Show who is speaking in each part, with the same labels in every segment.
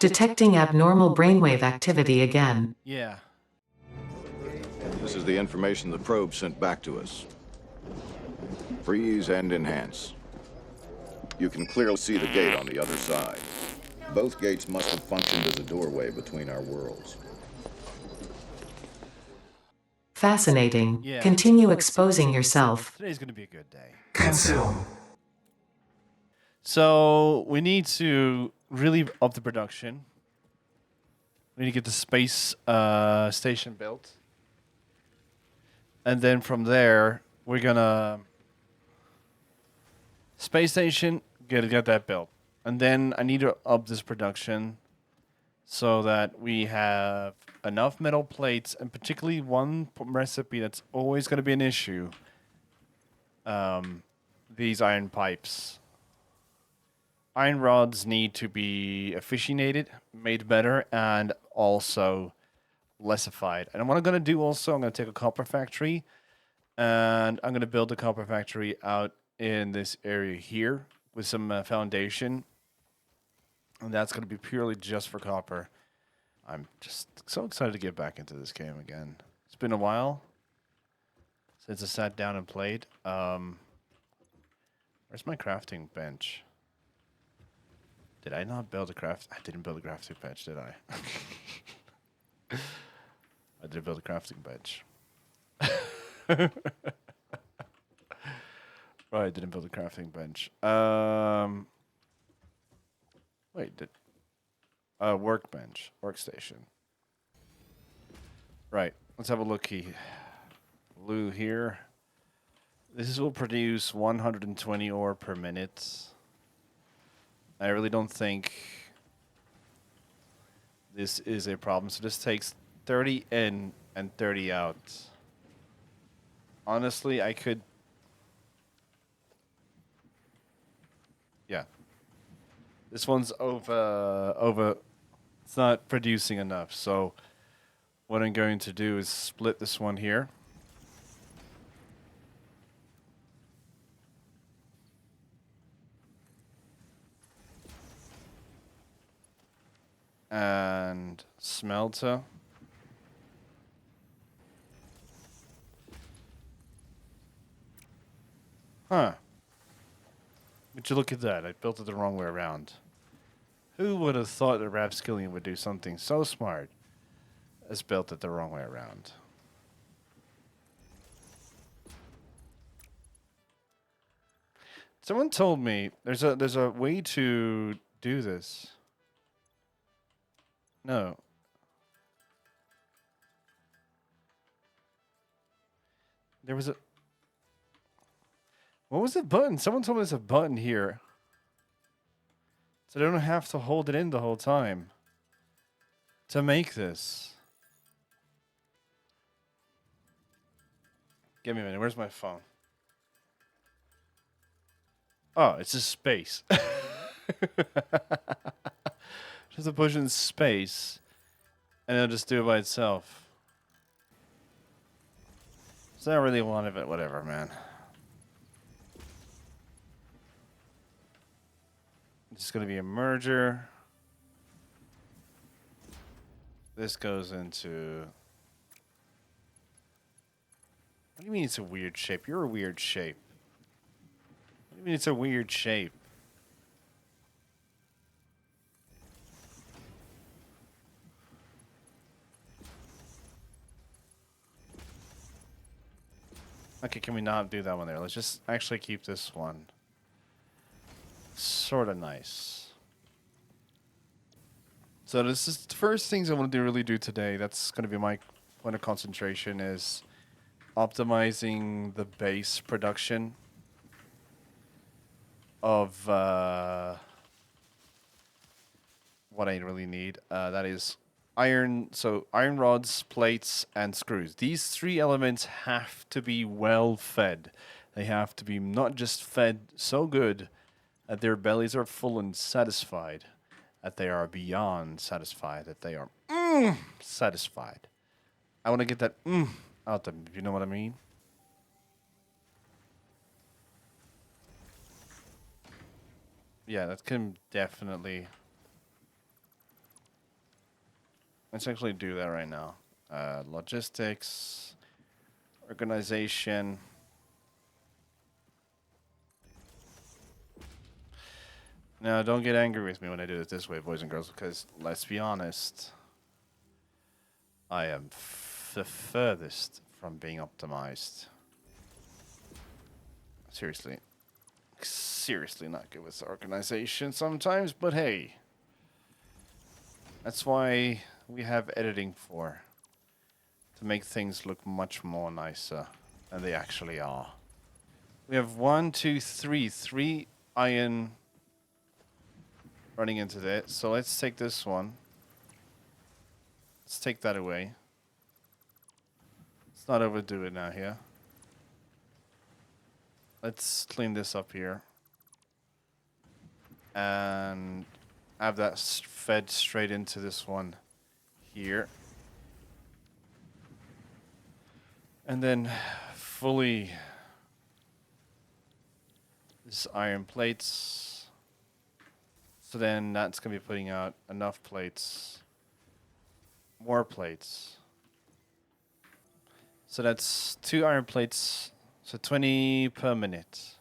Speaker 1: Detecting abnormal brainwave activity again.
Speaker 2: Yeah.
Speaker 3: This is the information the probe sent back to us. Freeze and enhance. You can clearly see the gate on the other side. Both gates must have functioned as a doorway between our worlds.
Speaker 1: Fascinating.
Speaker 2: Yeah.
Speaker 1: Continue exposing yourself.
Speaker 2: Today's going to be a good day.
Speaker 4: Cancel.
Speaker 2: So we need to really up the production. We need to get the space station built. And then from there, we're going to... Space station, get that built. And then I need to up this production so that we have enough metal plates, and particularly one recipe that's always going to be an issue. These iron pipes. Iron rods need to be officinated, made better, and also lessified. And what I'm going to do also, I'm going to take a copper factory, and I'm going to build a copper factory out in this area here with some foundation. And that's going to be purely just for copper. I'm just so excited to get back into this game again. It's been a while since I sat down and played. Where's my crafting bench? Did I not build a craft? I didn't build a crafting bench, did I? I did build a crafting bench. Right, I didn't build a crafting bench. Wait, workbench, workstation. Right, let's have a looky. Blue here. This will produce 120 ore per minute. I really don't think this is a problem. So this takes 30 in and 30 out. Honestly, I could... Yeah. This one's over. It's not producing enough. So what I'm going to do is split this one here. And smelter. Huh. Would you look at that? I built it the wrong way around. Who would have thought that Rapskilian would do something so smart as built it the wrong way around? Someone told me there's a way to do this. No. There was a... What was the button? Someone told me there's a button here. So I don't have to hold it in the whole time to make this. Give me a minute. Where's my phone? Oh, it's just space. Just a push in space, and it'll just do it by itself. So I don't really want it, whatever, man. It's going to be a merger. This goes into... What do you mean it's a weird shape? You're a weird shape. What do you mean it's a weird shape? Okay, can we not do that one there? Let's just actually keep this one. Sort of nice. So this is the first things I want to really do today. That's going to be my point of concentration, is optimizing the base production of what I really need. That is iron. So iron rods, plates, and screws. These three elements have to be well fed. They have to be not just fed so good that their bellies are full and satisfied, that they are beyond satisfied, that they are satisfied. I want to get that out them, you know what I mean? Yeah, that can definitely... Let's actually do that right now. Logistics, organization. Now, don't get angry with me when I do it this way, boys and girls, because let's be honest, I am the furthest from being optimized. Seriously. Seriously not good with organization sometimes, but hey. That's why we have editing for. To make things look much more nicer than they actually are. We have 3 iron running into that. So let's take this one. Let's take that away. Let's not overdo it now here. Let's clean this up here. And have that fed straight into this one here. And then fully this iron plates. So then that's going to be putting out enough plates. More plates. So that's 2 iron plates. So 20 per minute.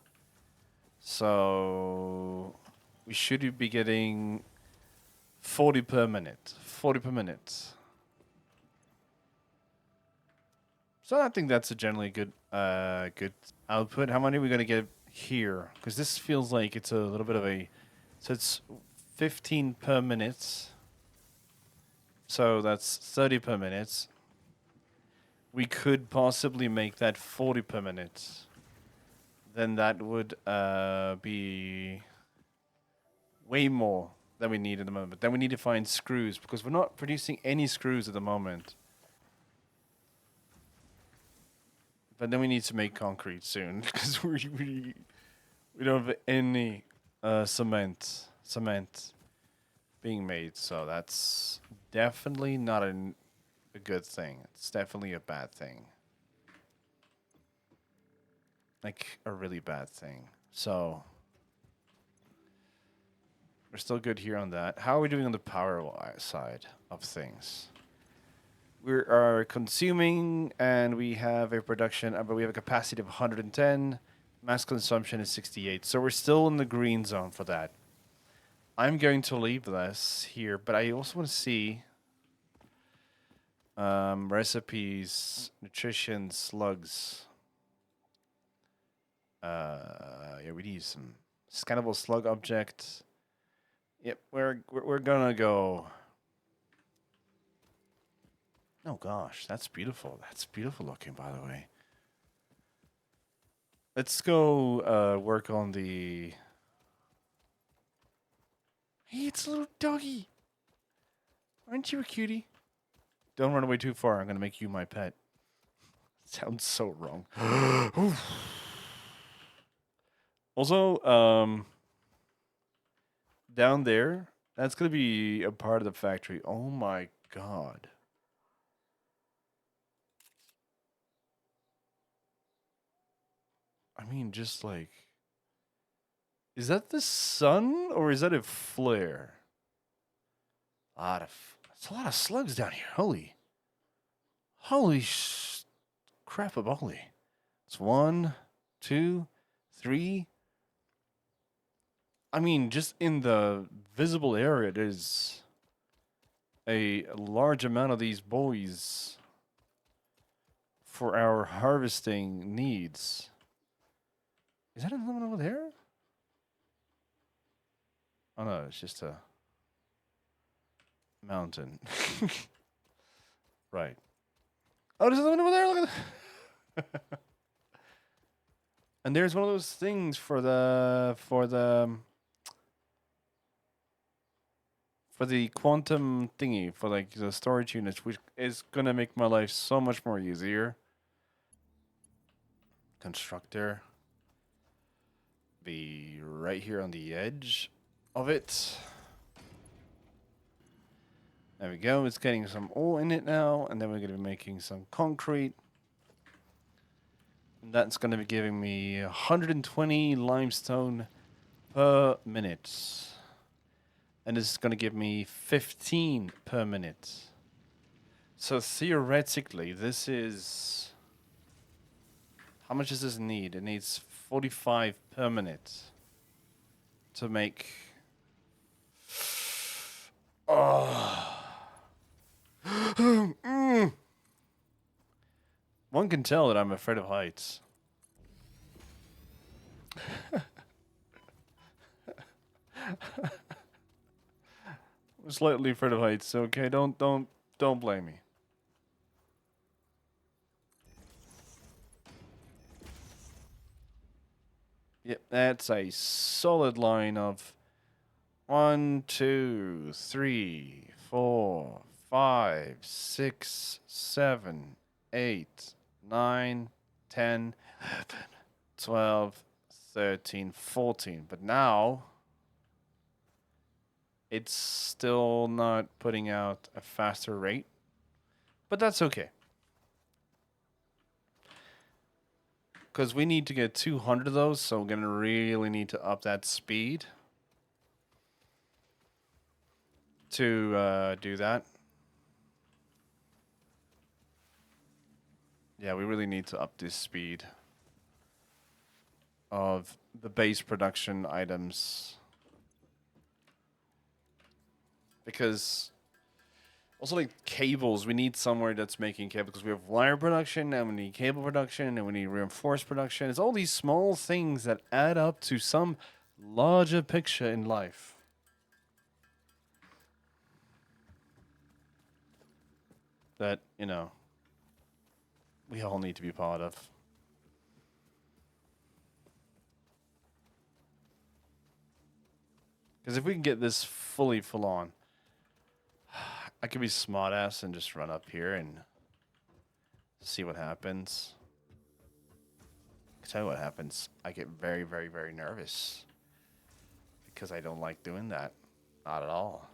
Speaker 2: So we should be getting 40 per minute. 40 per minute. So I think that's a generally good good output. How many are we going to get here? Because this feels like it's a little bit of a... So it's 15 per minute. So that's 30 per minute. We could possibly make that 40 per minute. Then that would be way more than we need at the moment. Then we need to find screws because we're not producing any screws at the moment. But then we need to make concrete soon because we don't have any cement being made. So that's definitely not a good thing. It's definitely a bad thing. Like a really bad thing. So we're still good here on that. How are we doing on the power side of things? We are consuming and we have a production, but we have a capacity of 110. Mass consumption is 68. So we're still in the green zone for that. I'm going to leave this here, but I also want to see recipes, nutrition, slugs. Yeah, we need some scannable slug object. Yep, we're gonna go. Oh gosh, that's beautiful. That's beautiful looking, by the way. Let's go work on the... Hey, it's a little doggy. Aren't you a cutie? Don't run away too far. I'm gonna make you my pet. Sounds so wrong. Also, down there, that's gonna be a part of the factory. Oh my god. I mean, just like... Is that the sun or is that a flare? It's a lot of slugs down here. Holy crap of holy. It's 1, 2, 3. I mean, just in the visible area, there's a large amount of these boys for our harvesting needs. Is that another one over there? Oh no, it's just a mountain. Right. Oh, there's another one over there. Look at that. And there's one of those things for the quantum thingy, for like the storage units, which is gonna make my life so much more easier. Constructor. Be right here on the edge of it. There we go. It's getting some ore in it now, and then we're going to be making some concrete. And that's going to be giving me 120 limestone per minute. And this is going to give me 15 per minute. So theoretically, this is... How much does this need? It needs 45 per minute to make... Oh. One can tell that I'm afraid of heights. I'm slightly afraid of heights, okay? Don't blame me. Yep, that's a solid line of 1, 2, 3, 4, 5, 6, 7, 8, 9, 10, 11, 12, 13, 14. But now it's still not putting out a faster rate. But that's okay. Because we need to get 200 of those, so we're going to really need to up that speed to do that. Yeah, we really need to up this speed of the base production items. Because also like cables, we need somewhere that's making cable because we have wire production and we need cable production and we need reinforced production. It's all these small things that add up to some larger picture in life. That, you know, we all need to be part of. Because if we can get this fully full on, I could be smart ass and just run up here and see what happens. I can tell you what happens. I get very, very, very nervous. Because I don't like doing that. Not at all.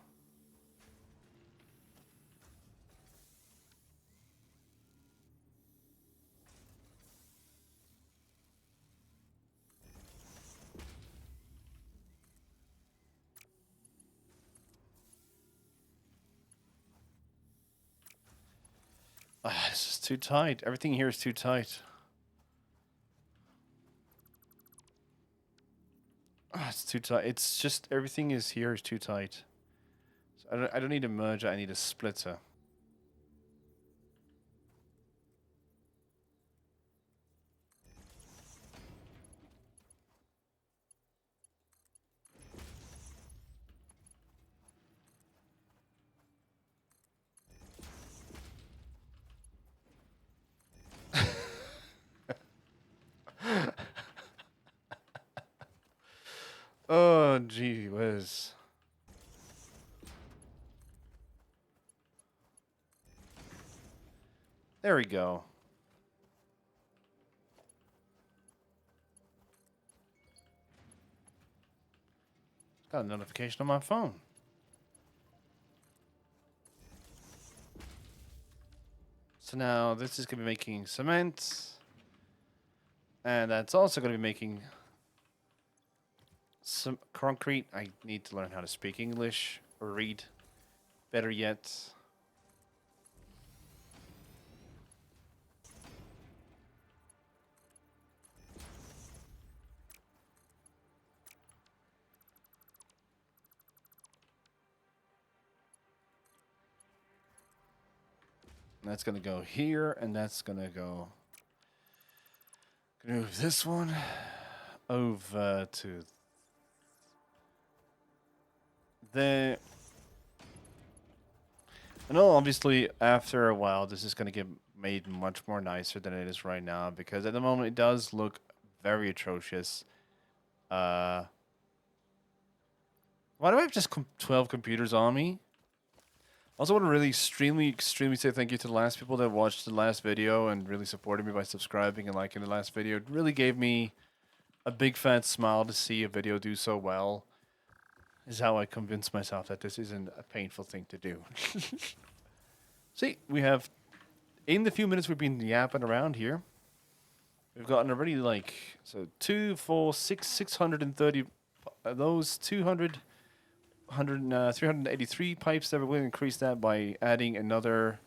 Speaker 2: This is too tight. Everything here is too tight. It's too tight. It's just everything is here is too tight. So I don't need a merger. I need a splitter. Oh, gee whiz. There we go. Got a notification on my phone. So now this is going to be making cement. And that's also going to be making some concrete. I need to learn how to speak English or read. Better yet. That's going to go here, and that's going to go... Gonna move this one over to there. I know, obviously, after a while, this is going to get made much more nicer than it is right now, because at the moment, it does look very atrocious. Why do I have just 12 computers on me? I also want to really extremely say thank you to the last people that watched the last video and really supported me by subscribing and liking the last video. It really gave me a big fat smile to see a video do so well. Is how I convinced myself that this isn't a painful thing to do. See, we have, in the few minutes we've been yapping around here, we've gotten already like, so 2, 4, 6, 630, those 200... 383 pipes that we're going to increase that by adding another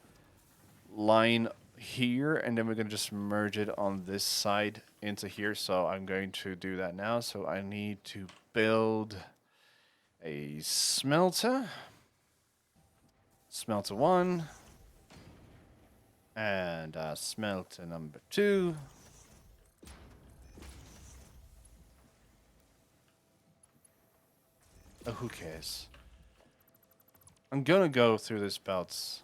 Speaker 2: line here, and then we're going to just merge it on this side into here. So I'm going to do that now. So I need to build a smelter. Smelter 1. And smelter number 2. Oh, who cares? I'm gonna go through this belts.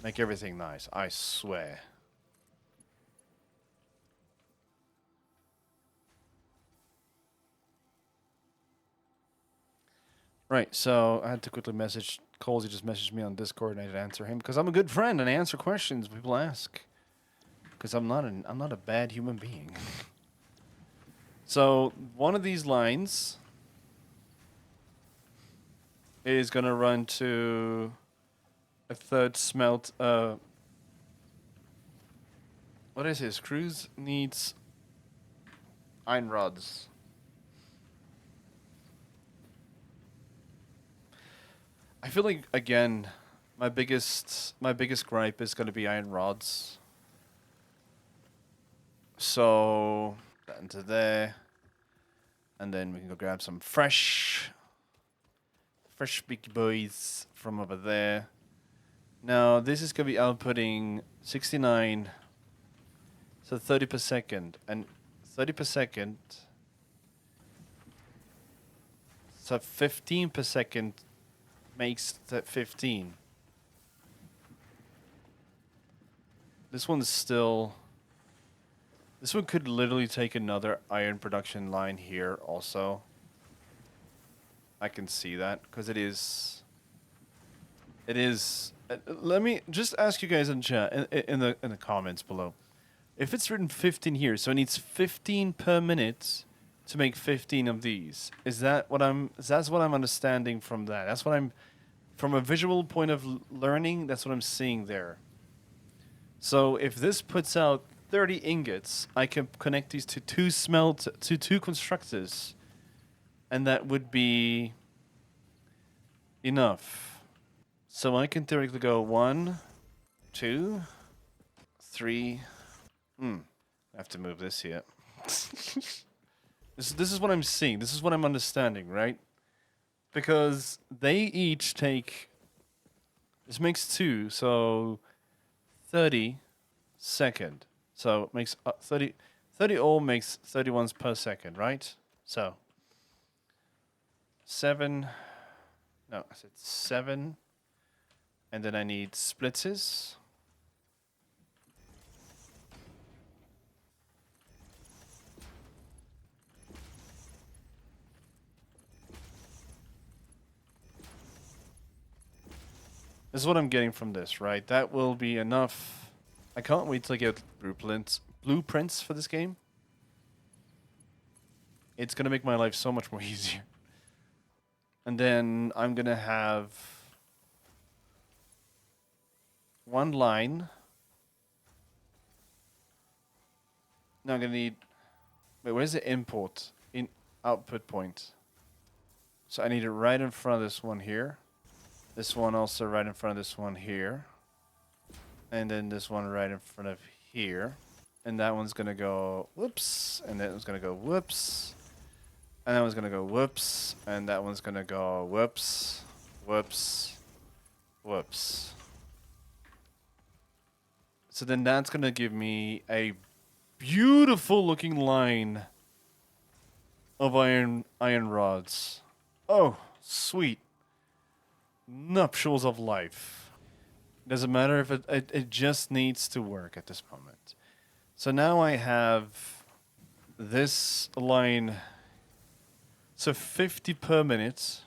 Speaker 2: Make everything nice, I swear. Right, so I had to quickly message Coles. He just messaged me on Discord, and I didn't answer him because I'm a good friend and I answer questions people ask. Because I'm not a bad human being. So one of these lines is gonna run to a third smelt. What is his cruise needs? Iron rods. I feel like again, my biggest gripe is gonna be iron rods. So that into there, and then we can go grab some fresh big boys from over there. Now this is gonna be outputting 69, so 30 per second, and 30 per second, so 15 per second makes that 15. This one's still. This one could literally take another iron production line here also. I can see that because it is. Let me just ask you guys in chat in the comments below. If it's written 15 here, so it needs 15 per minute to make 15 of these. That's what I'm understanding from that. That's what I'm from a visual point of learning, that's what I'm seeing there. So if this puts out 30 ingots, I can connect these to two constructors, and that would be enough. So I can theoretically go 1, 2, 3. I have to move this here. This is what I'm seeing. This is what I'm understanding, right? Because they each take. This makes 2, so 30 second. So it makes 30 all makes 31s per second, right? So 7. No, I said 7. And then I need splitters. This is what I'm getting from this, right? That will be enough. I can't wait till I get blueprints for this game. It's going to make my life so much more easier. And then I'm going to have one line. Now I'm going to need... Wait, where's the import? In output point. So I need it right in front of this one here. This one also right in front of this one here. And then this one right in front of here. And that one's going to go whoops. And that one's going to go whoops. And that one's going to go whoops. And that one's going to go whoops. Whoops. Whoops. So then that's going to give me a beautiful looking line of iron rods. Oh, sweet. Nuptials of life. Doesn't matter if it just needs to work at this moment. So now I have this line. So 50 per minute.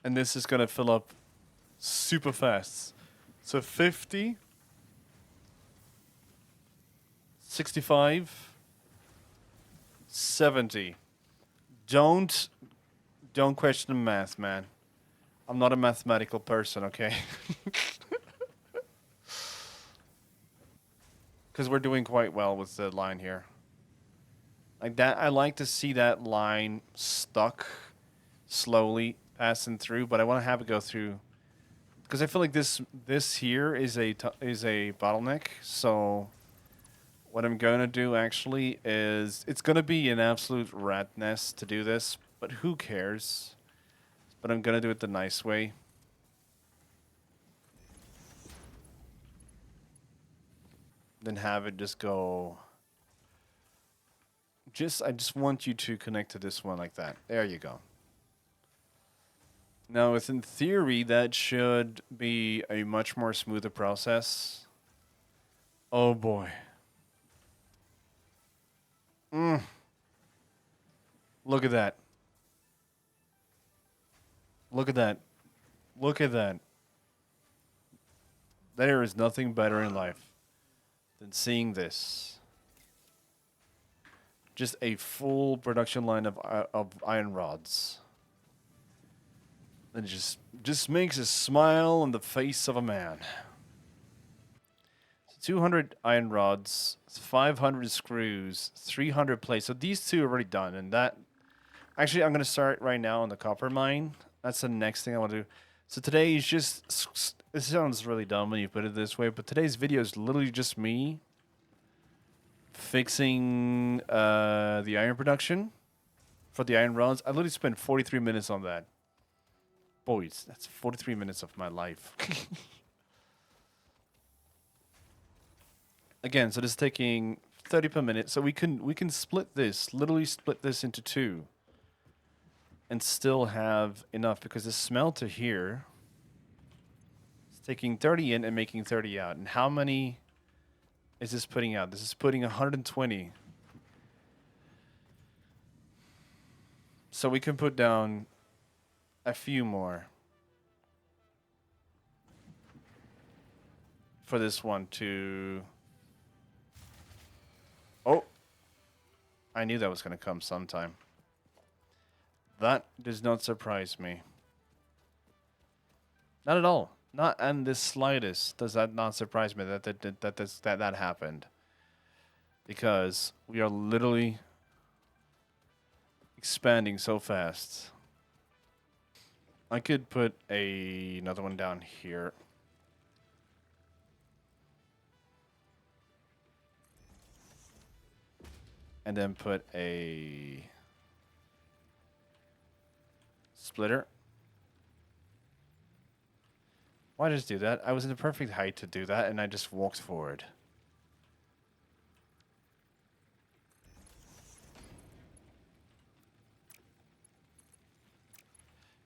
Speaker 2: And this is going to fill up super fast. So 50. 65. 70. Don't question the math, man. I'm not a mathematical person, okay? Because we're doing quite well with the line here. Like that, I like to see that line stuck, slowly passing through, but I want to have it go through Because I feel like this here is a bottleneck. So what I'm going to do actually is it's going to be an absolute rat nest to do this, but who cares? But I'm going to do it the nice way. Then have it just go. I just want you to connect to this one like that. There you go. Now, within theory, that should be a much more smoother process. Oh boy. Look at that. Look at that. Look at that. There is nothing better in life than seeing this. Just a full production line of iron rods. That just makes a smile on the face of a man. 200 iron rods, 500 screws, 300 plates. So these two are already done, and that. Actually, I'm gonna start right now on the copper mine. That's the next thing I want to do. So today is just. This sounds really dumb when you put it this way, but today's video is literally just me fixing the iron production for the iron rods. I literally spent 43 minutes on that. Boys, that's 43 minutes of my life. Again, so this is taking 30 per minute. So we can split this, literally split this into two, and still have enough because the smelter here is taking 30 in and making 30 out. And how many is this putting out? This is putting 120. So we can put down a few more for this one to. Oh, I knew that was going to come sometime. That does not surprise me. Not at all. Not in the slightest does that not surprise me that happened. Because we are literally expanding so fast. I could put another one down here. And then put a splitter. Why just do that? I was in the perfect height to do that, and I just walked forward.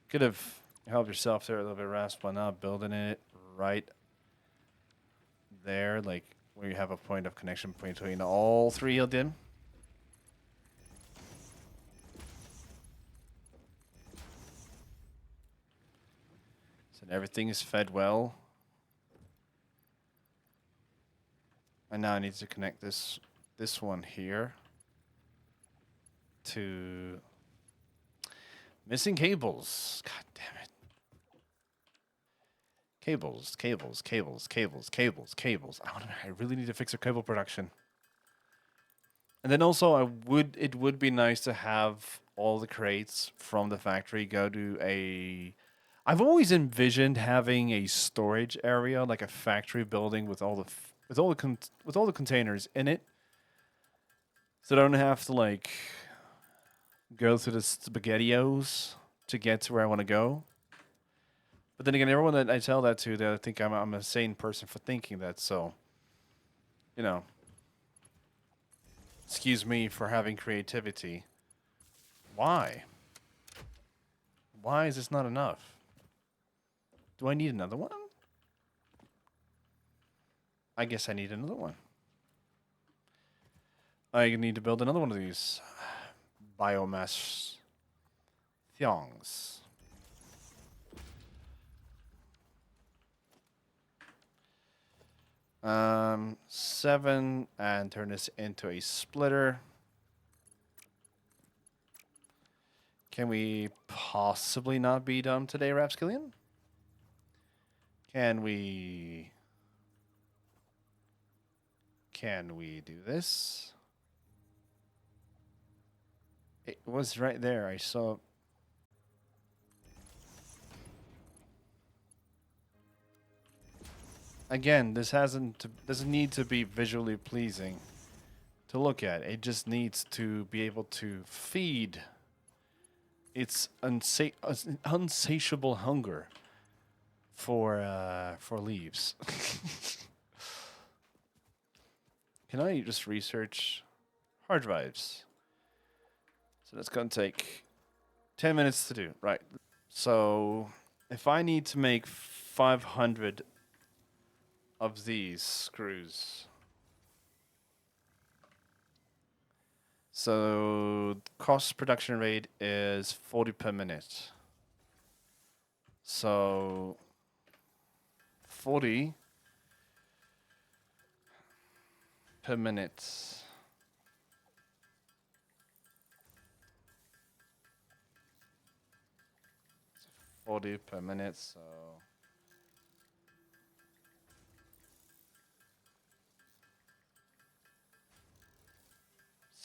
Speaker 2: Could have helped yourself there a little bit, Rasp, by not building it right there, like where you have a point of connection between all three of them. So everything is fed well. And now I need to connect this one here to missing cables. God damn it. Cables. I really need to fix our cable production. And then also it would be nice to have all the crates from the factory go to a. I've always envisioned having a storage area, like a factory building with all the containers in it, so I don't have to like go through the SpaghettiOs to get to where I want to go. But then again, everyone that I tell that to, they think I'm a sane person for thinking that. So, you know, excuse me for having creativity. Why? Why is this not enough? Do I need another one? I guess I need another one. I need to build another one of these biomass thongs. Seven, and turn this into a splitter. Can we possibly not be dumb today, Rapskilian? Can we do this? It was right there. I saw. Again, this doesn't need to be visually pleasing to look at. It just needs to be able to feed its unsatiable hunger for leaves. Can I just research hard drives? So that's gonna take 10 minutes to do. Right. So if I need to make 500 of these screws, so cost production rate is 40 per minute. So 40 per minute. 40 per minute, so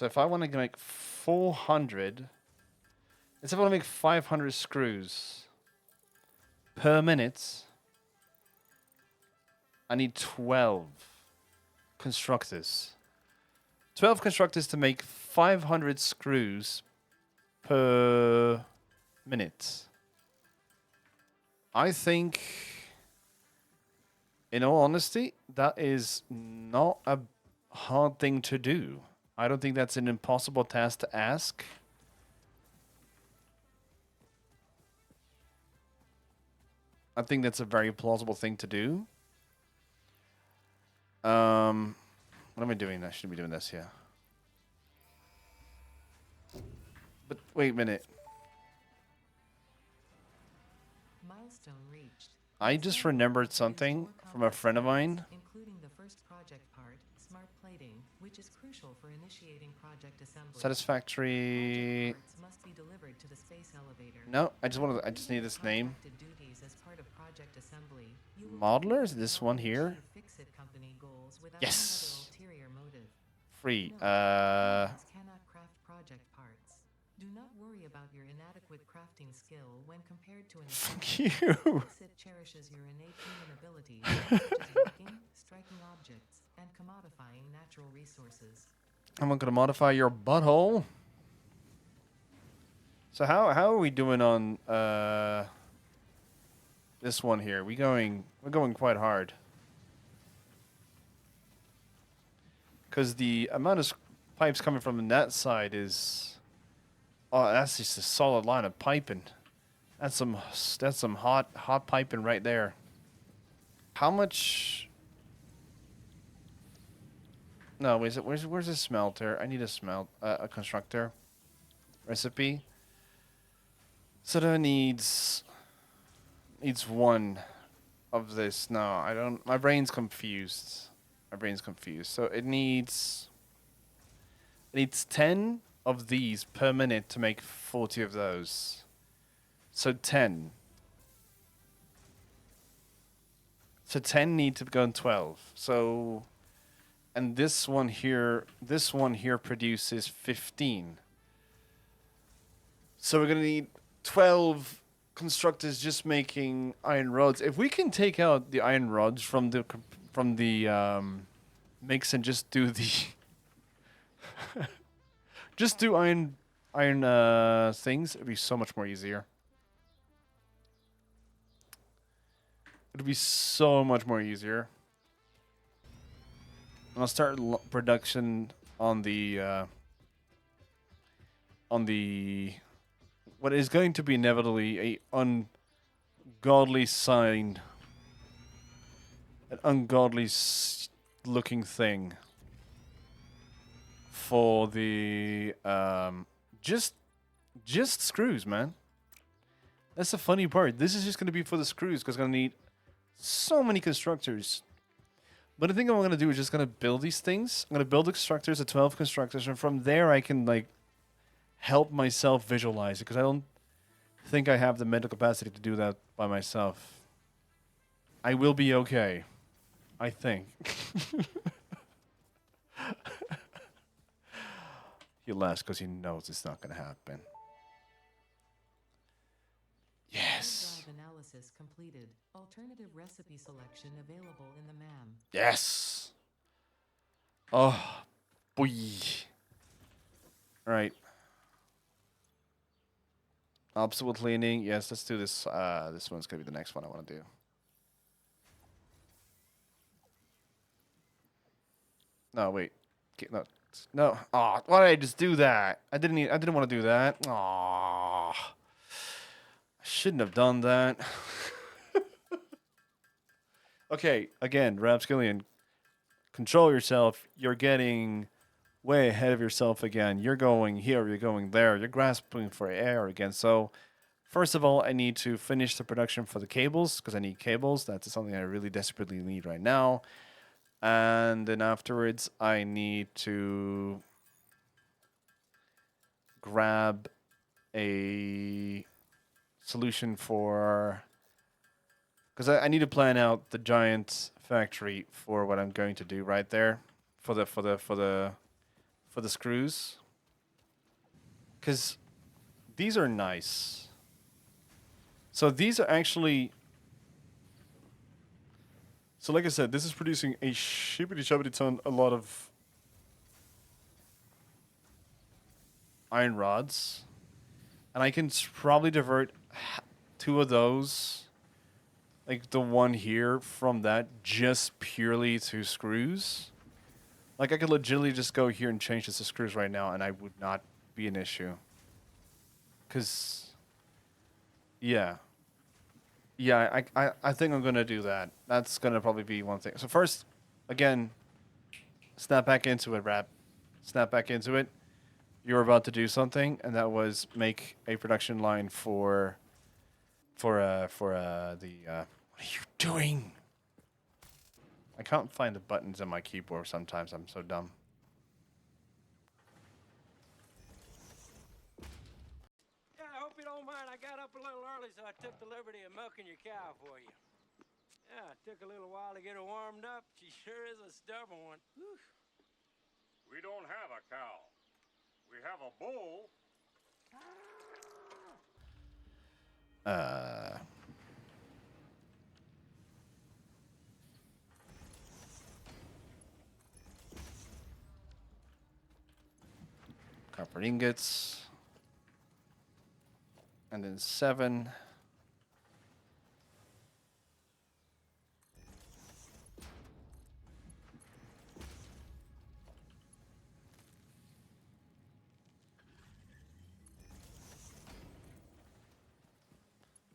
Speaker 2: if I want to make 400, let's say I want to make 500 screws per minute, I need 12 constructors. 12 constructors to make 500 screws per minute. I think, in all honesty, that is not a hard thing to do. I don't think that's an impossible task to ask. I think that's a very plausible thing to do. What am I doing? I shouldn't be doing this here. But wait a minute.
Speaker 1: Milestone reached.
Speaker 2: I just remembered something from a friend of mine.
Speaker 1: Including the first project part, smart plating, which is crucial for initiating project assembly.
Speaker 2: Satisfactory.
Speaker 1: Parts must be delivered to the space elevator.
Speaker 2: No, I just need this name.
Speaker 1: Contracted duties as part of project assembly. You will
Speaker 2: Modeler is this one here.
Speaker 1: achieve FICSIT company goals without
Speaker 2: Yes.
Speaker 1: any other ulterior motive.
Speaker 2: Free.
Speaker 1: No, humans cannot craft project parts. Do not worry about your inadequate crafting skill when compared to an
Speaker 2: Fuck
Speaker 1: assembly.
Speaker 2: you.
Speaker 1: FICSIT cherishes your innate human abilities, such as working, striking objects, and commodifying natural resources.
Speaker 2: I'm not gonna modify your butthole. So how are we doing on this one here? We're going quite hard. Cause the amount of pipes coming from that side is, oh, that's just a solid line of piping. That's some hot piping right there. How much? No, where's the smelter? I need a constructor recipe. So that needs one of this. No, I don't. My brain's confused. So it needs 10 of these per minute to make 40 of those. So 10. So 10 need to go in 12. So, and this one here produces 15. So we're gonna need 12 constructors just making iron rods. If we can take out the iron rods from the mix and just do the just do iron things, it'd be so much more easier. It'd be so much more easier. And I'll start production on the what is going to be inevitably an ungodly looking thing for the just screws, man. That's the funny part. This is just going to be for the screws because I'm going to need so many constructors. But the thing I'm going to do is just going to build these things. I'm going to build the constructors, 12 constructors, and from there I can like help myself visualize it because I don't think I have the mental capacity to do that by myself. I will be okay. I think. He laughs because he knows it's not going to happen. Yes.
Speaker 1: Drive analysis analysis completed. Alternative recipe selection available in the MAM.
Speaker 2: Yes. Oh, boy. All right. Obstacle cleaning. Yes, let's do this. This one's gonna be the next one I want to do. No, wait. No, no. Oh, why did I just do that? I didn't want to do that. Oh, I shouldn't have done that. Okay, again, Rapskilian, control yourself. You're getting way ahead of yourself again. You're going here. You're going there. You're grasping for air again. So, first of all, I need to finish the production for the cables because I need cables. That's something I really desperately need right now. And then afterwards, I need to grab a solution for, because I need to plan out the giant factory for what I'm going to do right there for the screws. Because these are nice. So these are actually. So like I said, this is producing a shippity ton, a lot of iron rods. And I can probably divert 2 of those, like the one here, from that just purely to screws. Like I could legitimately just go here and change this to screws right now and I would not be an issue. Because, yeah. Yeah, I think I'm going to do that. That's going to probably be one thing. So first, again, snap back into it, Rap. Snap back into it. You were about to do something, and that was make a production line for the, what are you doing? I can't find the buttons on my keyboard sometimes. I'm so dumb.
Speaker 4: Yeah, I hope you don't mind. I got up a little early, so I took the liberty of milking your cow for you. Yeah, it took a little while to get her warmed up. She sure is a stubborn one. Whew.
Speaker 5: We don't have a cow. We have a bull.
Speaker 2: Copper ingots. And then 7.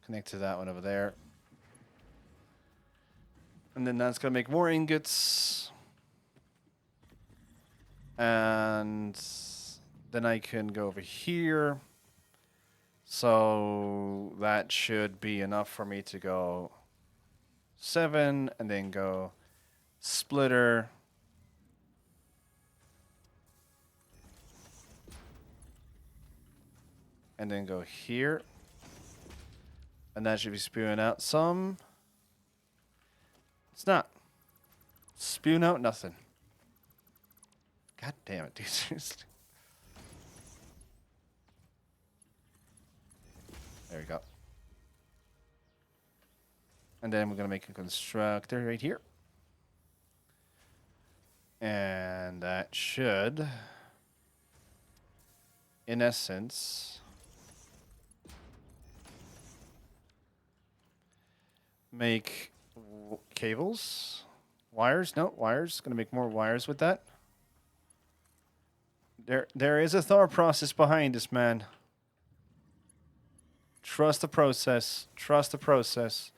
Speaker 2: Connect to that one over there. And then that's going to make more ingots. And then I can go over here. So that should be enough for me to go 7 and then go splitter. And then go here. And that should be spewing out some. It's not. Spewing out nothing. God damn it, dude. There we go. And then we're going to make a constructor right here. And that should, in essence, make cables, wires. No, wires. Going to make more wires with that. There is a thought process behind this, man. Trust the process. Trust the process.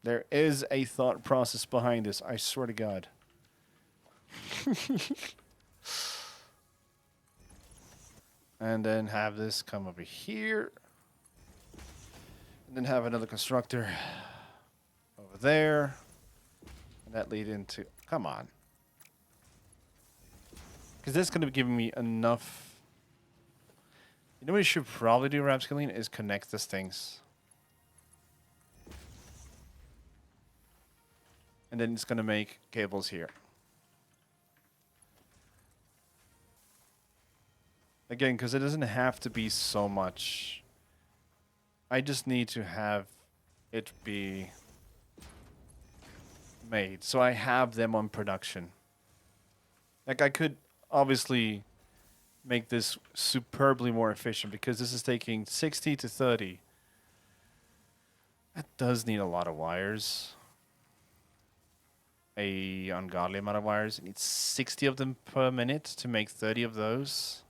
Speaker 2: There is a thought process behind this. I swear to God. And then have this come over here. And then have another constructor over there. And that lead into... Come on. Because this is going to be giving me enough... You know what you should probably do, Rapskilian, is connect these things. And then it's going to make cables here. Again, because it doesn't have to be so much. I just need to have it be made. So I have them on production. Like, I could obviously make this superbly more efficient because this is taking 60 to 30. That does need a lot of wires. A ungodly amount of wires. It needs 60 of them per minute to make 30 of those.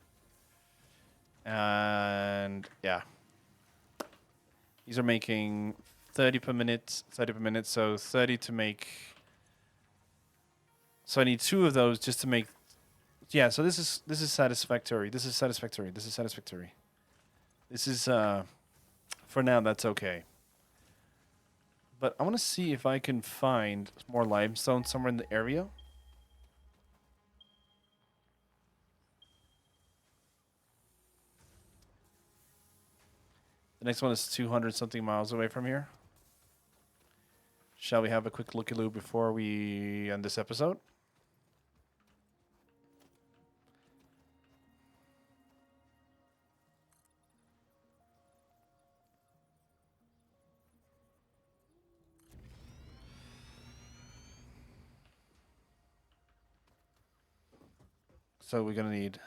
Speaker 2: And yeah. These are making 30 per minute, so 30 to make. So I need 2 of those just to make. Yeah, so this is satisfactory. This is satisfactory. This is satisfactory. This is for now that's okay. But I want to see if I can find more limestone somewhere in the area. The next one is 200 something miles away from here. Shall we have a quick looky-loo before we end this episode? So we're gonna need.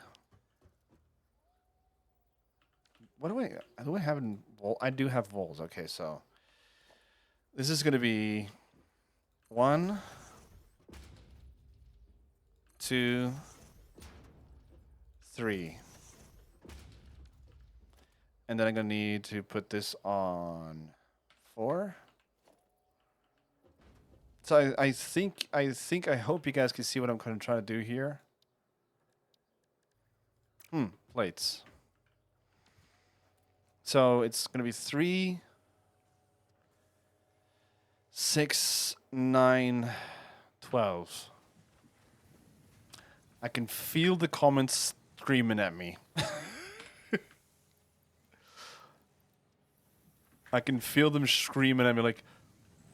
Speaker 2: What do I have in wool? I do have wools. Okay, so this is gonna be 1, 2, 3, and then I'm gonna need to put this on 4. So I hope you guys can see what I'm gonna try to do here. Plates. So it's going to be 3, 6, 9, 12. I can feel the comments screaming at me. I can feel them screaming at me like,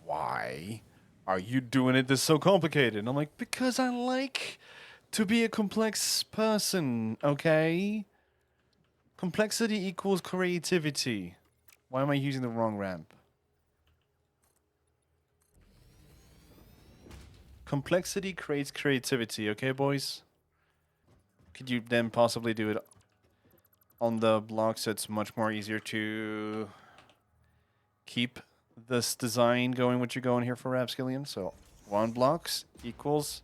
Speaker 2: why are you doing it this so complicated? And I'm like, because I like to be a complex person, okay? Complexity equals creativity. Why am I using the wrong ramp? Complexity creates creativity, okay, boys? Could you then possibly do it on the blocks so it's much more easier to keep this design going, what you're going here for Rapskilian? So 1 blocks equals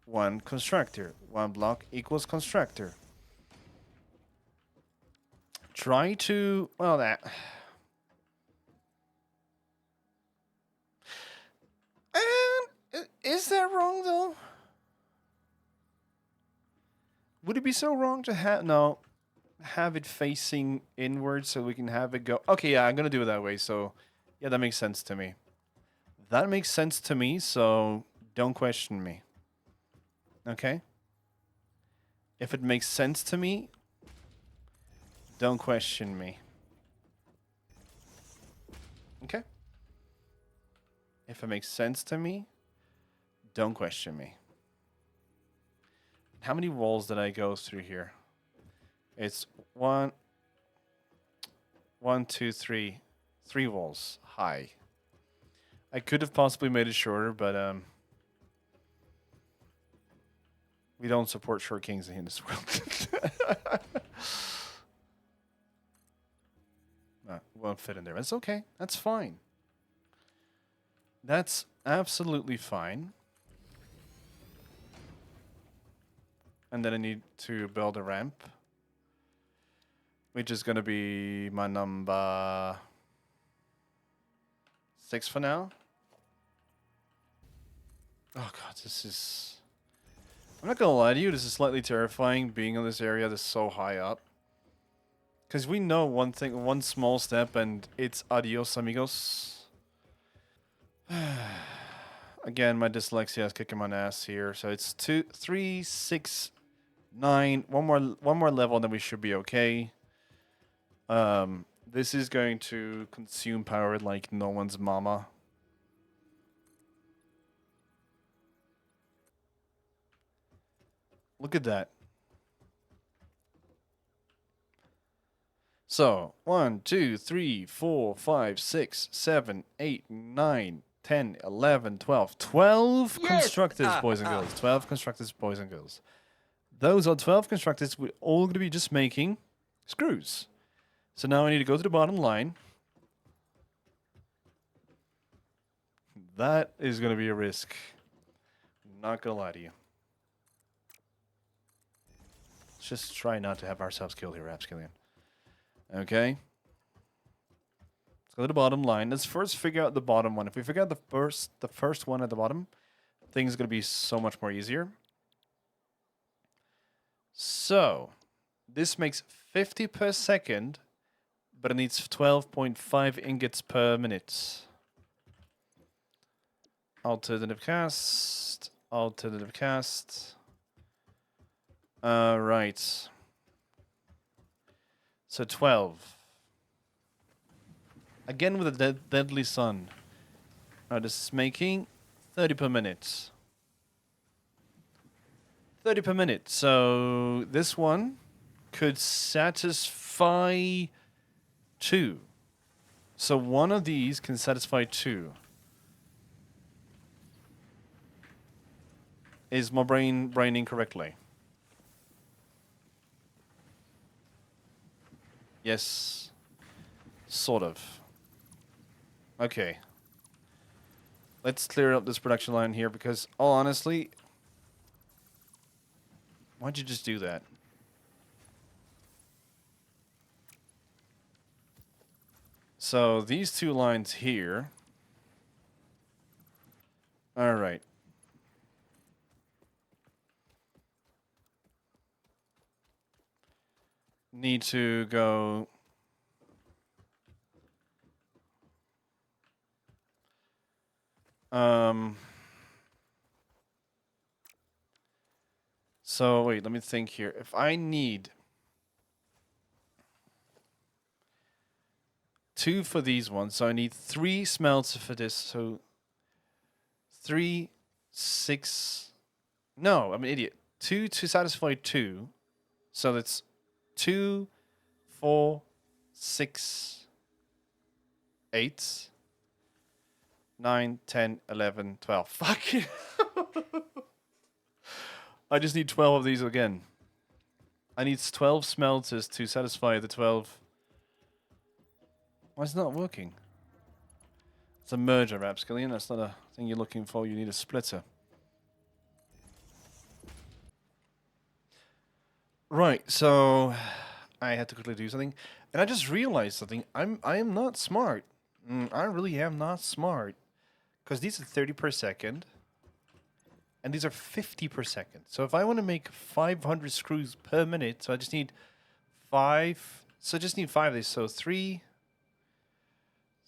Speaker 2: 1 constructor. 1 block equals constructor. Try to, well, that. And is that wrong though? Would it be so wrong to have it facing inward so we can have it go? Okay, yeah, I'm gonna do it that way. So, yeah, that makes sense to me. That makes sense to me. So don't question me. Okay. If it makes sense to me, don't question me. Okay? If it makes sense to me, don't question me. How many walls did I go through here? It's 1, 2, 3. 3 walls high. I could have possibly made it shorter, but we don't support short kings in this world. Won't fit in there. That's okay. That's fine. That's absolutely fine. And then I need to build a ramp, which is going to be my number 6 for now. Oh god, this is... I'm not going to lie to you, this is slightly terrifying being in this area that's so high up. Because we know one thing, one small step, and it's adios, amigos. Again, my dyslexia is kicking my ass here. So it's 2, 3, 6, 9. One more level, and then we should be okay. This is going to consume power like no one's mama. Look at that. So 1, 2, 3, 4, 5, 6, 7, 8, 9, 10, 11, 12. 12 constructors, boys and girls. 12 constructors, boys and girls. Those are 12 constructors. We're all going to be just making screws. So now I need to go to the bottom line. That is going to be a risk. Not going to lie to you. Let's just try not to have ourselves killed here, Rapskilian. Okay. Let's go to the bottom line. Let's first figure out the bottom one. If we figure out the first one at the bottom, things are going to be so much more easier. So, this makes 50 per second, but it needs 12.5 ingots per minute. Alternative cast. Alternative cast. Right. So 12. Again with a deadly sun. This is making 30 per minute. 30 per minute. So this one could satisfy 2. So one of these can satisfy 2. Is my brain braining correctly? Yes. Sort of. Okay. Let's clear up this production line here because, oh, honestly, why'd you just do that? So these 2 lines here. All right. Need to go. So wait, let me think here. If I need 2 for these ones, so I need 3 smelts for this. So 3, 6. No, I'm an idiot. 2 to satisfy 2. So that's 2, 4, 6, 8, 9, 10, 11, 12. Fuck. I just need 12 of these again. I need 12 smelters to satisfy the 12. Why is it not working? It's a merger, Rapskilian. That's not a thing you're looking for. You need a splitter. Right, so I had to quickly do something, and I just realized something. I am not smart. I really am not smart, because these are 30 per second, and these are 50 per second. So if I want to make 500 screws per minute, so I just need 5. So I just need 5 of these. So 3,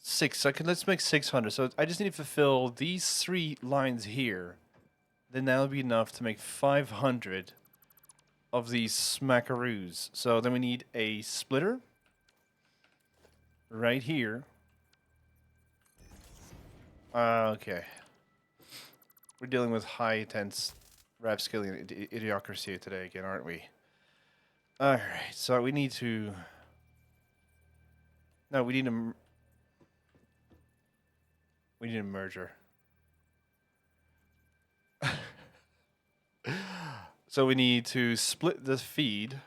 Speaker 2: 6. So let's make 600. So I just need to fulfill these 3 lines here. Then that'll be enough to make 500 of these smackaroos. So then we need a splitter right here. Okay. We're dealing with high tense Rapskilian idiocracy today again, aren't we? Alright, so we need to... No, we need a... We need a merger. So we need to split the feed.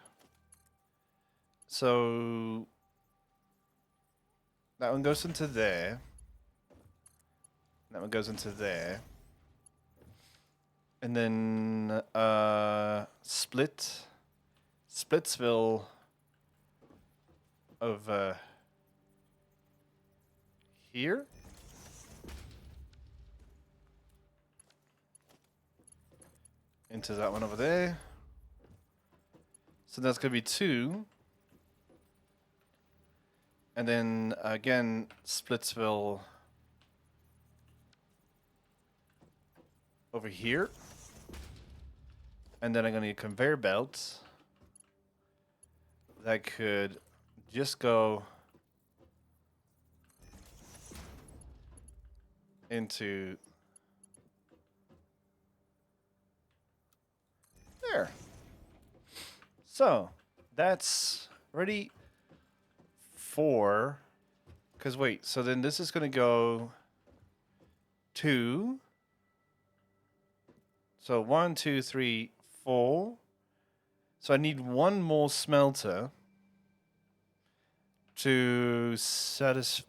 Speaker 2: So that one goes into there. That one goes into there. And then Splitsville over here. Into that one over there. So that's going to be 2. And then again, Splitsville over here. And then I'm going to need a conveyor belt that could just go into there. So that's ready 4. Because wait, so then this is going to go 2. So 1, 2, 3, 4. So I need one more smelter to satisfy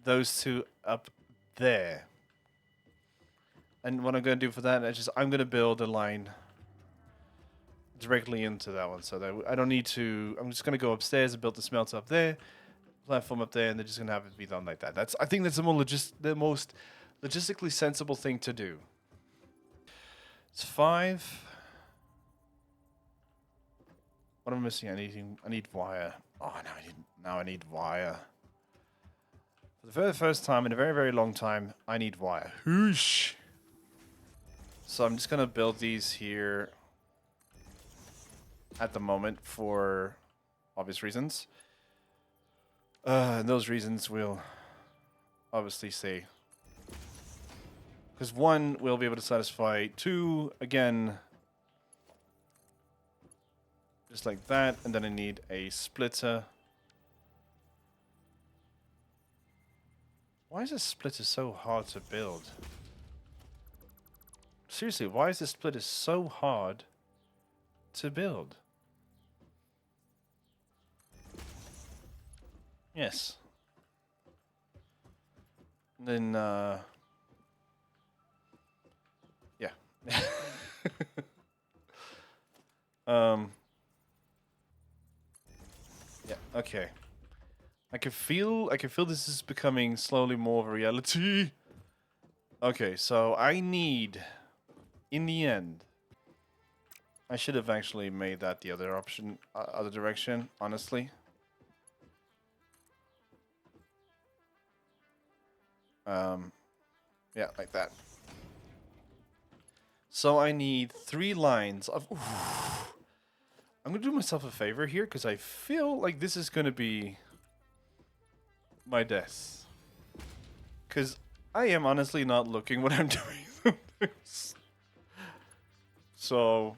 Speaker 2: those two up there. And what I'm going to do for that is I'm going to build a line directly into that one, so that I don't need to. I'm just going to go upstairs and build the smelter up there, platform up there, and they're just going to have it be done like that. I think that's the most logistically sensible thing to do. It's 5. What am I missing? I need wire. Oh, now I need wire. For the very first time in a very, very long time, I need wire. Whoosh! So I'm just going to build these here at the moment for obvious reasons. And those reasons will obviously stay. Because 1 will be able to satisfy 2, again, just like that. And then I need a splitter. Why is this splitter so hard to build? Seriously, why is this splitter so hard to build? Yes. Then, yeah. Yeah, okay. I can feel this is becoming slowly more of a reality. Okay, so I need, in the end, I should have actually made that the other option, other direction, honestly. Yeah, like that. So I need 3 lines of... I'm going to do myself a favor here, because I feel like this is going to be my death. Because I am honestly not looking what I'm doing. So...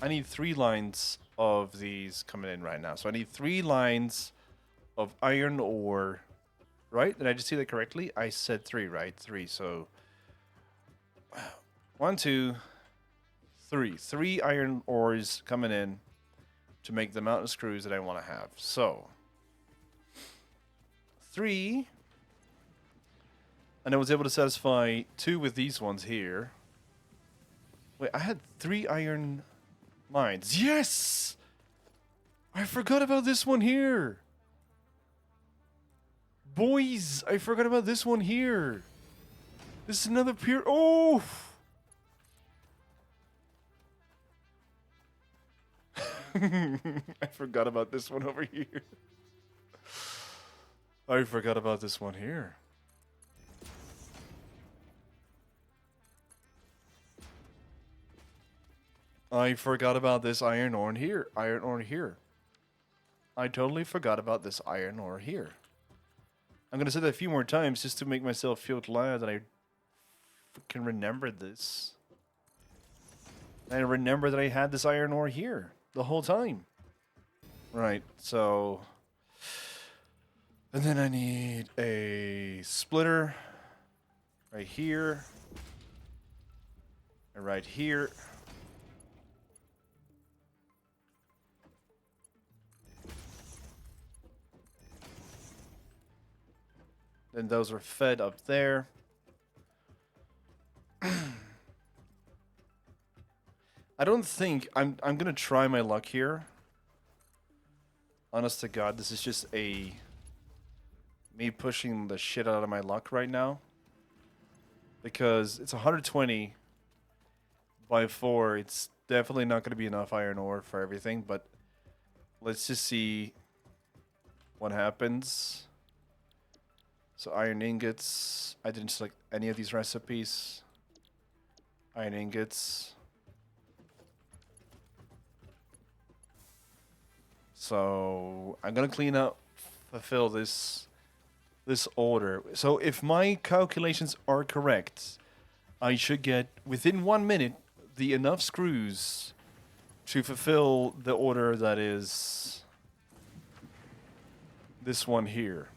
Speaker 2: I need 3 lines of these coming in right now. So I need 3 lines of iron ore. Right? Did I just see that correctly? I said 3, right? 3, so... 1, 2, 3. 3 iron ores coming in to make the mountain screws that I want to have. So... 3... And I was able to satisfy 2 with these ones here. Wait, I had 3 iron mines. Yes! I forgot about this one here. Boys, I forgot about this one here. This is another pure... Oh! I forgot about this one over here. I forgot about this one here. I forgot about this iron ore here. Iron ore here. I totally forgot about this iron ore here. I'm gonna say that a few more times just to make myself feel glad that I can remember this. And I remember that I had this iron ore here the whole time. Right, so... And then I need a splitter right here. And right here. Then those are fed up there. I don't think I'm gonna try my luck here. Honest to God, this is just me pushing the shit out of my luck right now. Because it's 120 by 4. It's definitely not gonna be enough iron ore for everything, but let's just see what happens. So iron ingots. I didn't select any of these recipes. Iron ingots. So I'm gonna clean up, fulfill this order. So if my calculations are correct, I should get, within 1 minute, the enough screws to fulfill the order that is this one here.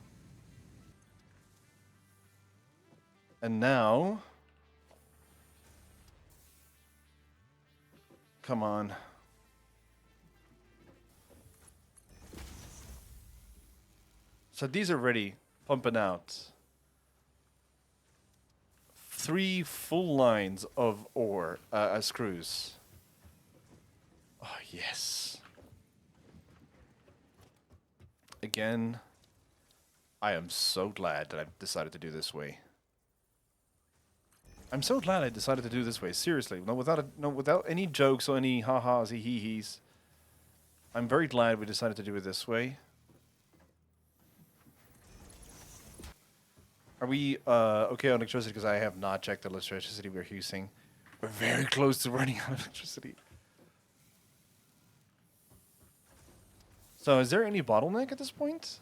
Speaker 2: And now, come on. So these are ready, pumping out. 3 full lines of ore, screws. Oh, yes. Again, I am so glad that I decided to do this way. I'm so glad I decided to do this way. Seriously, without any jokes or any ha-has, hee-hees. I'm very glad we decided to do it this way. Are we okay on electricity? Because I have not checked the electricity we're using. We're very close to running out of electricity. So is there any bottleneck at this point?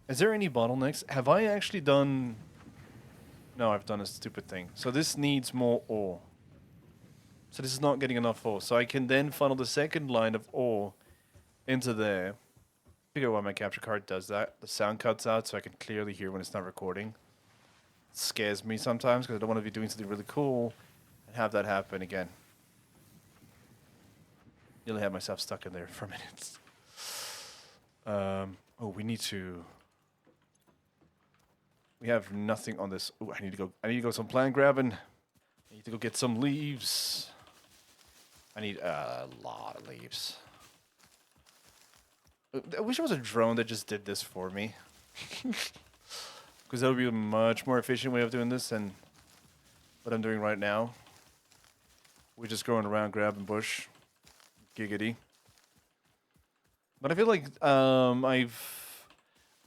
Speaker 2: Is there any bottlenecks? Have I actually done... No, I've done a stupid thing. So this needs more ore. So this is not getting enough ore. So I can then funnel the second line of ore into there. Figure out why my capture card does that. The sound cuts out so I can clearly hear when it's not recording. It scares me sometimes because I don't want to be doing something really cool and have that happen again. Nearly had myself stuck in there for minutes. Oh, we need to... We have nothing on this. Oh, I need to go some plant grabbing. I need to go get some leaves. I need a lot of leaves. I wish it was a drone that just did this for me. Because that would be a much more efficient way of doing this than what I'm doing right now. We're just going around grabbing bush. Giggity. But I feel like I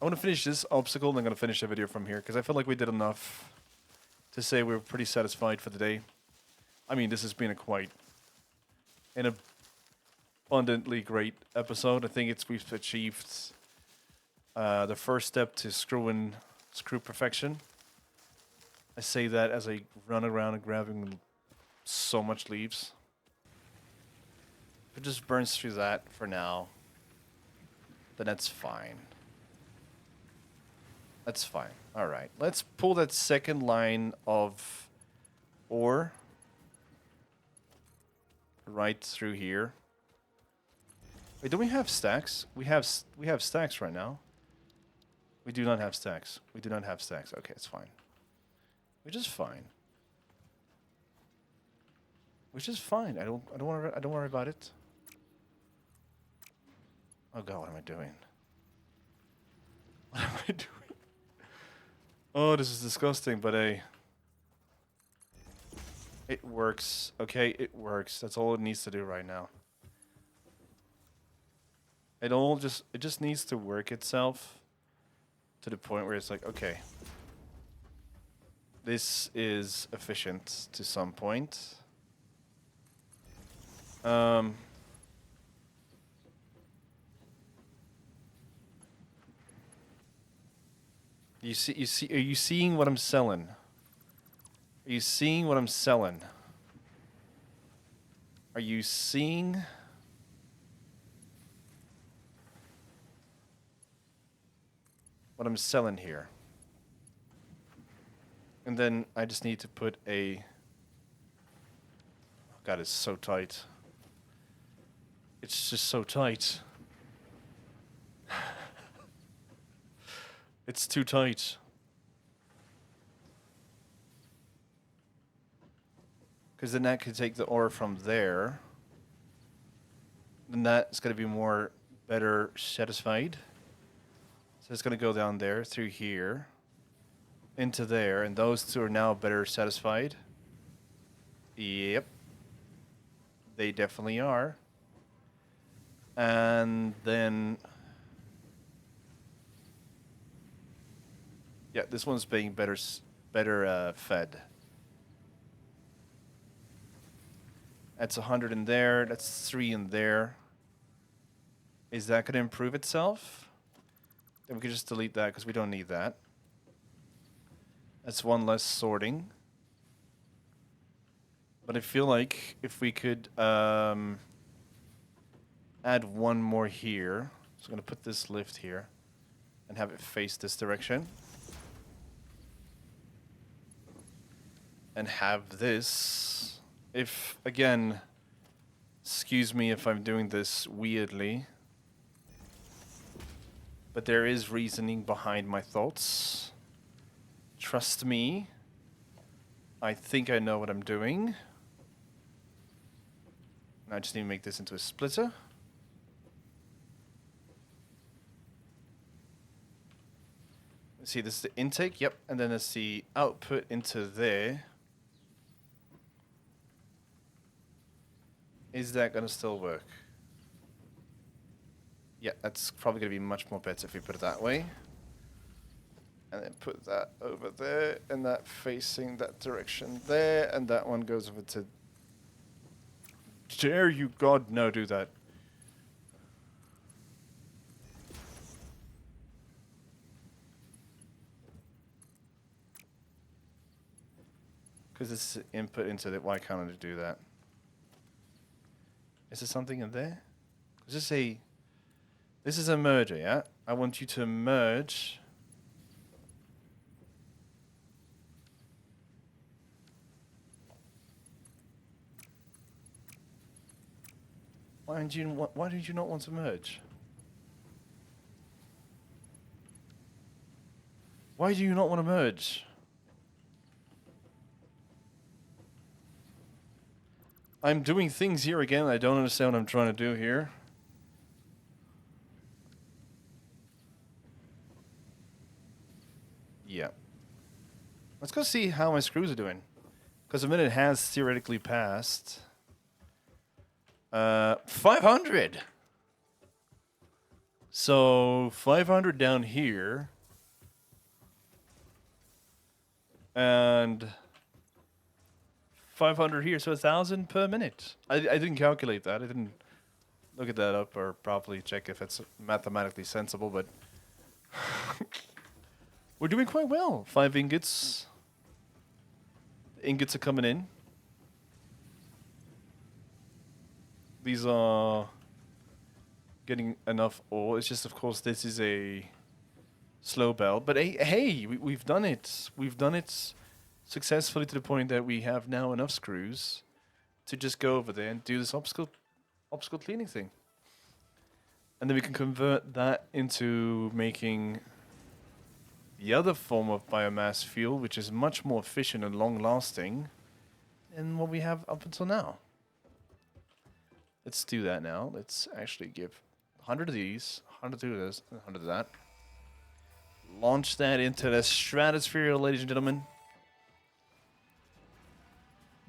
Speaker 2: want to finish this obstacle and I'm going to finish the video from here because I feel like we did enough to say we're pretty satisfied for the day. I mean, this has been an abundantly great episode. I think we've achieved the first step to screw perfection. I say that as I run around and grabbing so much leaves. If it just burns through that for now, then that's fine. That's fine. All right. Let's pull that second line of ore right through here. Wait, do we have stacks? We have stacks right now. We do not have stacks. We do not have stacks. Okay, it's fine. Which is fine. Which is fine. I don't worry about it. Oh god, what am I doing? What am I doing? Oh, this is disgusting, but hey. It works. Okay, it works. That's all it needs to do right now. It just needs to work itself to the point where it's like, okay. This is efficient to some point. Are you seeing what I'm selling? Are you seeing what I'm selling? Are you seeing what I'm selling here? And then I just need to put a... Oh god, it's so tight. It's just so tight. It's too tight. Because then that could take the ore from there. Then that's going to be better satisfied. So it's going to go down there, through here, into there, and those two are now better satisfied. Yep. They definitely are. And then... Yeah, this one's being better fed. That's 100 in there. That's 3 in there. Is that going to improve itself? Then we can just delete that because we don't need that. That's one less sorting. But I feel like if we could add one more here. So I'm going to put this lift here and have it face this direction. And have this, if, again, excuse me if I'm doing this weirdly, but there is reasoning behind my thoughts. Trust me, I think I know what I'm doing. I just need to make this into a splitter. Let's see, this is the intake, yep, and then it's the output into there. Is that going to still work? Yeah, that's probably going to be much more better if we put it that way. And then put that over there, and that facing that direction there, and that one goes over to... Dare you, God, no, do that. Because this is input into it, why can't I do that? Is there something in there? Is this a... This is a merger, yeah? I want you to merge... Why did you not want to merge? Why do you not want to merge? I'm doing things here again. I don't understand what I'm trying to do here. Yeah. Let's go see how my screws are doing. Because a minute has theoretically passed. 500! So, 500 down here. And 500 here, so 1,000 per minute. I didn't calculate that. I didn't look at that up or properly check if it's mathematically sensible, but we're doing quite well. 5 ingots. Ingots are coming in. These are getting enough ore. It's just, of course, this is a slow build. But hey, we've done it. We've done it successfully to the point that we have now enough screws to just go over there and do this obstacle cleaning thing. And then we can convert that into making the other form of biomass fuel, which is much more efficient and long-lasting than what we have up until now. Let's do that now. Let's actually give 100 of these, 100 of this, 100 of that. Launch that into the stratosphere, ladies and gentlemen.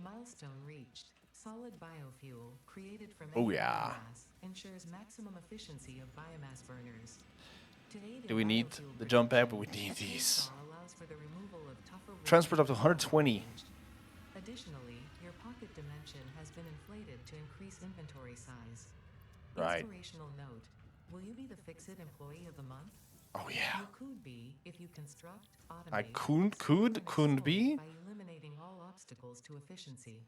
Speaker 1: Milestone reached. Solid biofuel created from
Speaker 2: Oh, yeah.
Speaker 1: biomass ensures maximum efficiency of biomass burners. To aid in
Speaker 2: Do we need
Speaker 1: biofuel
Speaker 2: the jump pad? But we
Speaker 1: production,
Speaker 2: need
Speaker 1: this
Speaker 2: these.
Speaker 1: saw allows for the removal of tougher wood
Speaker 2: Transport up to
Speaker 1: than
Speaker 2: 120.
Speaker 1: ranged. Additionally, your pocket dimension has been inflated to increase inventory size.
Speaker 2: Right.
Speaker 1: Inspirational note. Will you be the FICSIT Employee of the Month?
Speaker 2: Oh, yeah.
Speaker 1: You could be if you construct, automate,
Speaker 2: I
Speaker 1: and
Speaker 2: couldn't
Speaker 1: solve
Speaker 2: be.
Speaker 1: by eliminating all obstacles to efficiency.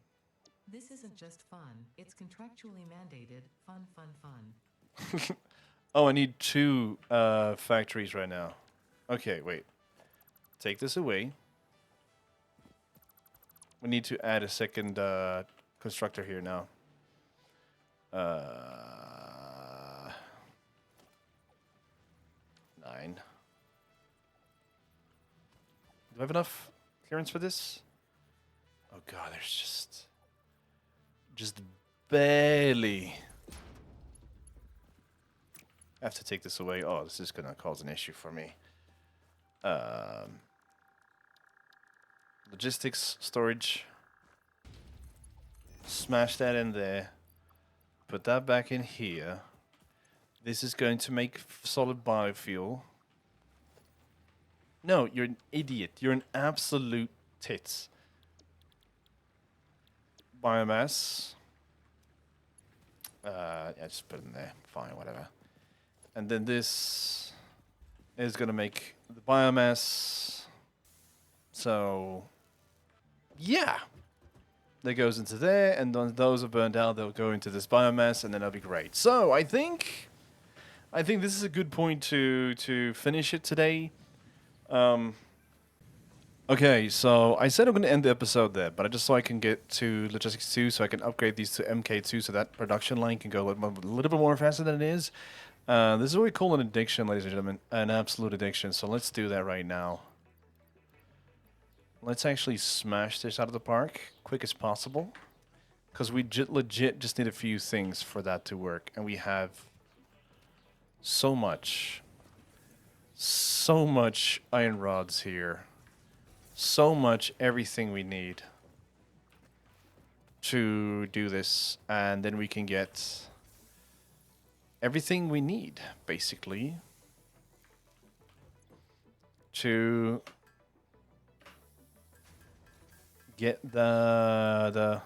Speaker 1: This isn't just fun, it's contractually mandated fun, fun, fun.
Speaker 2: Oh, I need 2 factories right now. Okay, wait. Take this away. We need to add a second constructor here now. 9. Do I have enough clearance for this? Oh god, there's just barely. I have to take this away. Oh, this is gonna cause an issue for me. Logistics, storage. Smash that in there. Put that back in here. This is going to make solid biofuel. No, you're an idiot. You're an absolute tits. Biomass. Yeah, just put it in there. Fine, whatever. And then this is going to make the biomass. So, yeah. that goes into there, and then those are burned out, they'll go into this biomass, and then that'll be great. So I think this is a good point to finish it today. Okay, so I said I'm going to end the episode there, but just so I can get to Logistics 2, so I can upgrade these to MK2, so that production line can go a little bit more faster than it is. This is what we call an addiction, ladies and gentlemen, an absolute addiction. So let's do that right now. Let's actually smash this out of the park, quick as possible, because we legit just need a few things for that to work, and we have so much iron rods here. So much everything we need to do this, and then we can get everything we need, basically, to get the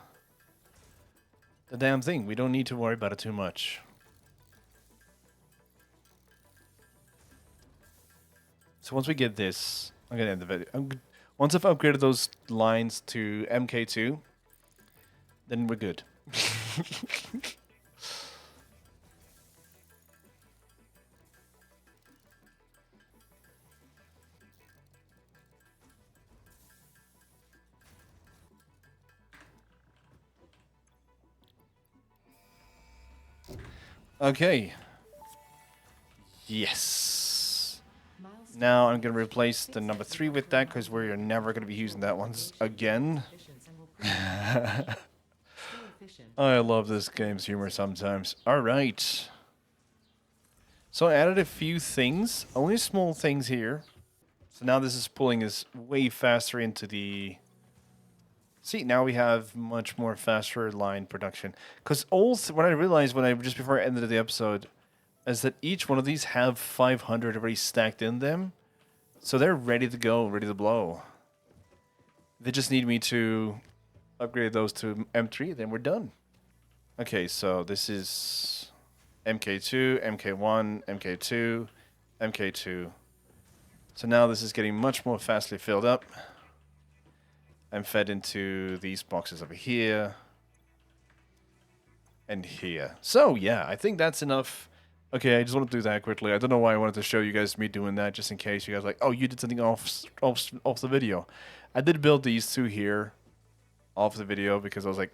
Speaker 2: damn thing. We don't need to worry about it too much. So once we get this, I'm gonna end the video. Once I've upgraded those lines to MK2, then we're good. Okay. Yes. Now I'm going to replace the number 3 with that, because we're never going to be using that once again. I love this game's humor sometimes. Alright. So I added a few things, only small things here. So now this is pulling us way faster into the... See, now we have much more faster line production. Because what I realized just before I ended the episode is that each one of these have 500 already stacked in them. So they're ready to go, ready to blow. They just need me to upgrade those to M3, then we're done. Okay, so this is MK2, MK1, MK2, MK2. So now this is getting much more fastly filled up. I'm fed into these boxes over here. And here. So yeah, I think that's enough. Okay, I just want to do that quickly. I don't know why I wanted to show you guys me doing that, just in case you guys are like, oh, you did something off the video. I did build these two here off the video because I was like,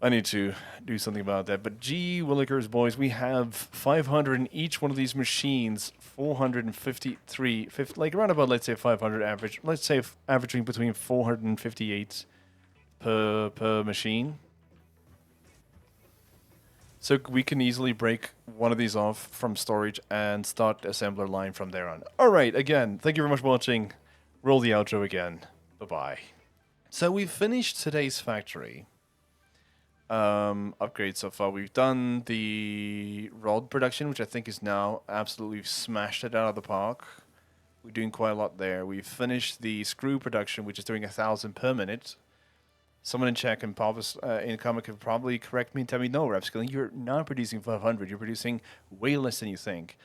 Speaker 2: I need to do something about that. But gee willikers, boys, we have 500 in each one of these machines, 453, like around about, let's say 500 average. Let's say averaging between 458 per machine. So we can easily break one of these off from storage and start the assembler line from there on. Alright, again, thank you very much for watching. Roll the outro again. Bye-bye. So we've finished today's factory. Upgrade so far. We've done the rod production, which I think is now absolutely smashed it out of the park. We're doing quite a lot there. We've finished the screw production, which is doing 1,000 per minute. Someone in chat and in comment could probably correct me and tell me, no, Rapskilian, you're not producing 500. You're producing way less than you think.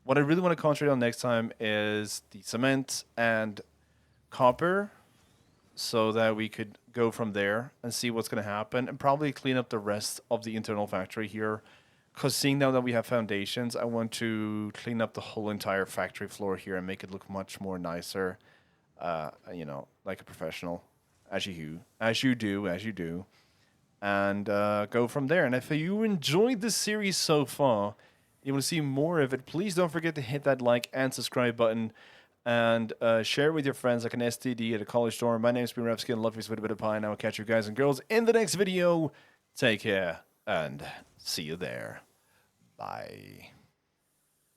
Speaker 2: What I really want to concentrate on next time is the cement and copper, so that we could go from there and see what's going to happen, and probably clean up the rest of the internal factory here. Because seeing now that we have foundations, I want to clean up the whole entire factory floor here and make it look much more nicer, you know, like a professional. As you do, and go from there. And if you enjoyed this series so far, you want to see more of it, please don't forget to hit that like and subscribe button, and share with your friends like an STD at a college dorm. My name is Rapskilian, love you with a bit of pie, and I will catch you guys and girls in the next video. Take care, and see you there. Bye.